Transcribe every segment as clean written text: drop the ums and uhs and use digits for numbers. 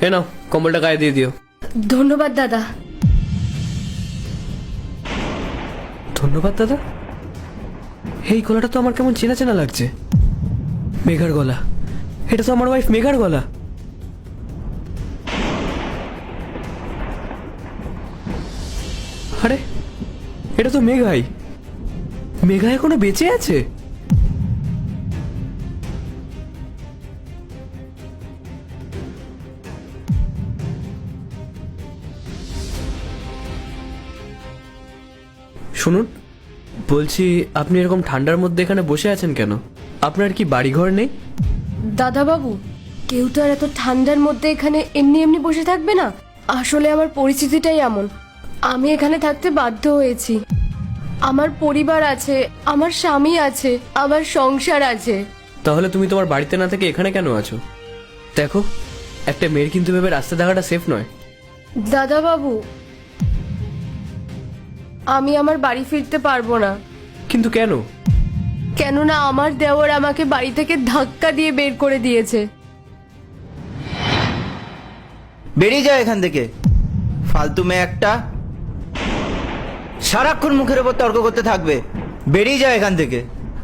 এ নাও, কম্বলটা গায়ে দিয়ে দিও। ধন্যবাদ দাদা। ধন্যবাদ দাদা? এই গলাটা তো আমার কেমন চেনা চেনা লাগছে। মেঘার গলা, এটা তো আমার ওয়াইফ মেঘার গলা। আরে, এটা তো মেঘাই। মেঘা এখনো বেঁচে আছে? শুনুন, বলছি আপনি এরকম ঠান্ডার মধ্যে এখানে বসে আছেন কেন? আপনার কি বাড়িঘর নেই? দাদা বাবু, কেউ তো আর এত ঠান্ডার মধ্যে এখানে এমনি এমনি বসে থাকবে না। আসলে আমার পরিস্থিতিটাই এমন, আমি এখানে থাকতে বাধ্য হয়েছি। আমার পরিবার আছে, আমার স্বামী আছে, আমার সংসার আছে। তাহলে তুমি তোমার বাড়িতে না থেকে এখানে কেন আছো? দেখো, একটা মেয়ের কিন্তু ভেবে রাস্তা থাকাটা সেফ নয়। দাদা বাবু, আমি আমার বাড়ি ফিরতে পারবো না। কিন্তু কেন? কেননা আমার দেওর আমাকে বাড়ি থেকে ধাক্কা দিয়ে বের করে দিয়েছে। বেরিয়ে যাও এখান থেকে, ফালতু মেয়ে একটা, সারাক্ষণ মুখের ওপর তর্ক করতে থাকবে। বেরিয়ে যাও এখান থেকে।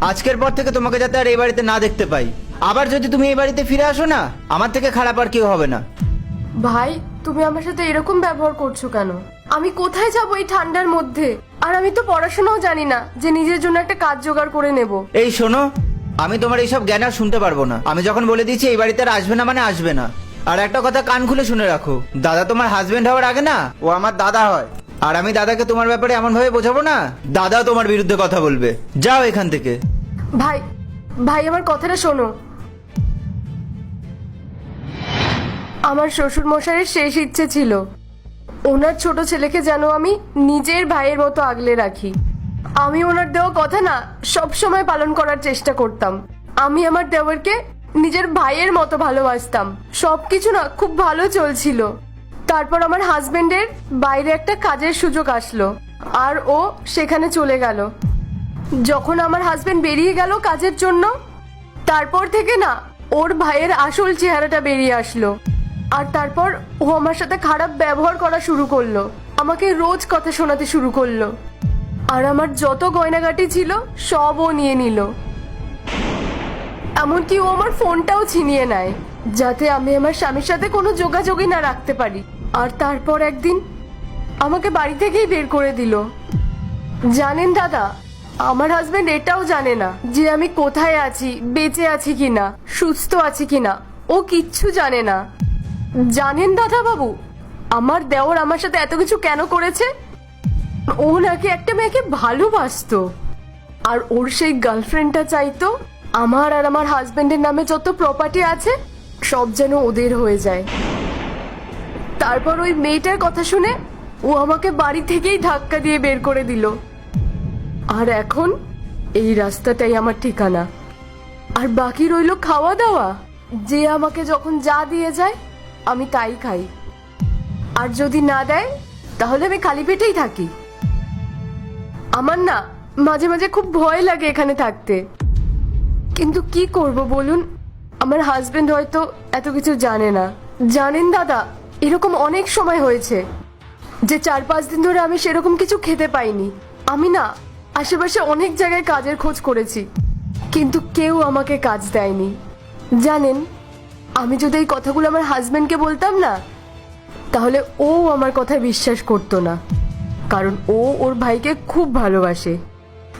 আজকের পর থেকে তোমাকে যাতে আর এই বাড়িতে না দেখতে পাই। আবার যদি তুমি এই বাড়িতে ফিরে আসো না, আমার থেকে খারাপ আর কেউ হবে না। ভাই, তুমি আমার সাথে এরকম ব্যবহার করছো কেন? আমি কোথায় যাবো এই ঠান্ডার মধ্যে? আর আমি তো পড়াশোনাও জানি না যে নিজের জন্য একটা কাজ জোগাড় করে নেব। এই শোনো, আমি তোমার এইসব জ্ঞান আর শুনতে পারবো না। আমি যখন বলে দিয়েছি এই বাড়িতে আর আসবে না মানে আসবে না। আর একটা কথা কান খুলে শুনে রাখো, দাদা তোমার হাজবেন্ড হওয়ার আগে না, ও আমার দাদা হয়। আর আমি দাদাকে তোমার ব্যাপারে এমন ভাবে বোঝাবো না, দাদাও তোমার বিরুদ্ধে কথা বলবে। যাও এখান থেকে। ভাই, ভাই আমার কথাটা শোনো। আমার শ্বশুর মশাইয়ের শেষ ইচ্ছে ছিল ওনার ছোট ছেলেকে যেন আমি নিজের ভাইয়ের মতো আগলে রাখি। আমি ওনার দেওয়া কথা না সব সময় পালন করার চেষ্টা করতাম। আমি আমার দেওরকে নিজের ভাইয়ের মতো ভালোবাসতাম। সবকিছু না খুব ভালো চলছিল। তারপর আমার হাজবেন্ডের বাইরে একটা কাজের সুযোগ আসলো আর ও সেখানে চলে গেল। যখন আমার হাজবেন্ড বেরিয়ে গেল কাজের জন্য, তারপর থেকে না ওর ভাইয়ের আসল চেহারাটা বেরিয়ে আসলো। আর তারপর ও আমার সাথে খারাপ ব্যবহার করা শুরু করলো, আমাকে রোজ কথা শোনাতে শুরু করলো। আর আমার যত গয়নাগাটি ছিল সব ও নিয়ে নিল। এমনকি ও আমার ফোনটাও ছিনিয়ে নেয়, যাতে আমি আমার স্বামীর সাথে কোনো যোগাযোগই না রাখতে পারি। আর তারপর একদিন আমাকে বাড়ি থেকেই বের করে দিল। জানেন দাদা, আমার হাজবেন্ড এটাও জানে না যে আমি কোথায় আছি, বেঁচে আছি কিনা, সুস্থ আছি কিনা। ও কিচ্ছু জানে না। জানেন দাদা বাবু, আমার দেওর আমার সাথে এত কিছু কেন করেছে? ও নাকি একটা মেয়েকে ভালোবাসতো, আর ওর সেই গার্লফ্রেন্ডটা চাইতো আমার আর আমার হাজবেন্ডের নামে যত প্রপার্টি আছে সব যেন ওদের হয়ে যায়। তারপর ওই মেয়েটার কথা শুনে ও আমাকে বাড়ি থেকেই ধাক্কা দিয়ে বের করে দিল। আর এখন এই রাস্তাটাই আমার ঠিকানা। আর বাকি রইল খাওয়া দাওয়া, যে আমাকে যখন যা দিয়ে যায় আমি তাই খাই। আর যদি না দেয় তাহলে আমি খালি পেটেই থাকি। আমার না মাঝে মাঝে খুব ভয় লাগে এখানে থাকতে, কিন্তু কি করব বলুন? আমার হাজবেন্ড হয়তো এত কিছু জানে না। জানেন দাদা, এরকম অনেক সময় হয়েছে যে 4-5 দিন ধরে আমি সেরকম কিছু খেতে পাইনি। আমি না আশেপাশে অনেক জায়গায় কাজের খোঁজ করেছি, কিন্তু কেউ আমাকে কাজ দেয়নি। জানেন, আমি যদি এই কথাগুলো আমার হাজবেন্ডকে বলতাম না, তাহলে ও আমার কথায় বিশ্বাস করতো না, কারণ ও ওর ভাইকে খুব ভালোবাসে।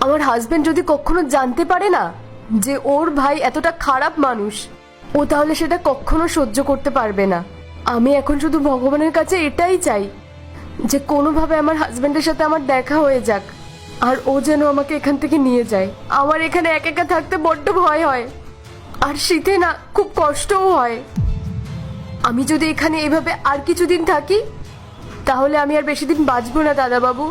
আমার হাজবেন্ড যদি কখনো জানতে পারে না যে ওর ভাই এতটা খারাপ মানুষ, ও তাহলে সেটা কখনো সহ্য করতে পারবে না। আমি এখন শুধু ভগবানের কাছে এটাই চাই যে কোনোভাবে আমার হাজবেন্ডের সাথে আমার দেখা হয়ে যাক, আর ও যেন আমাকে এখান থেকে নিয়ে যায়। আমার এখানে একা একা থাকতে বড্ড ভয় হয়, আর শীতে না খুব কষ্টও হয়। আমি যদি এখানে এভাবে আর কিছুদিন থাকি, তাহলে আমি আর বেশি দিন বাঁচবো না দাদা বাবু।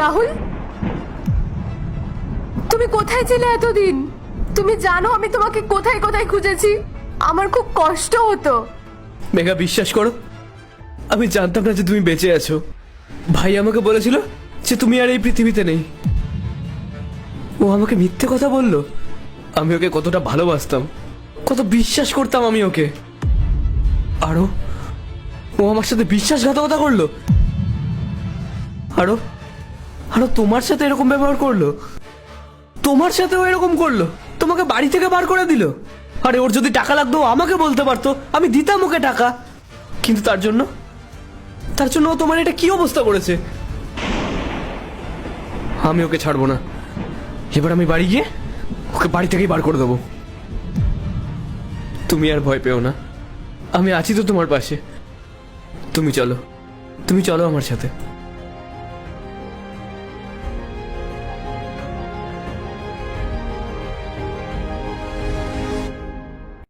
রাহুল, তুমি কোথায় ছিলে এতদিন? তুমি জানো আমি তোমাকে কোথায় কোথায় খুঁজেছি? আমার খুব কষ্ট হতো। মেঘা, বিশ্বাস করো, আমি জানতাম না যে তুমি বেঁচে আছো। ভাই আমাকে বলেছিল যে তুমি আর এই পৃথিবীতে নেই। ও আমাকে মিথ্যে কথা বললো। আমি ওকে কতটা ভালোবাসতাম, কত বিশ্বাস করতাম আমি ওকে। আরো ও আমার সাথে বিশ্বাসঘাতকতা করলো। আরো আরো তোমার সাথে এরকম ব্যবহার করলো, তোমার সাথেও এরকম করলো, তোমাকে বাড়ি থেকে বার করে দিল। আরে ওর যদি টাকা লাগতো ও আমাকে বলতে পারতো, আমি দিতাম ওকে টাকা। কিন্তু তার জন্য ও তোমার এটা কি অবস্থা করেছে। আমি ওকে ছাড়বো না। এবার আমি বাড়ি গিয়ে ওকে বাড়ি থেকেই বার করে দেবো। তুমি আর ভয় পেও না, আমি আছি তো তোমার পাশে। তুমি চলো আমার সাথে।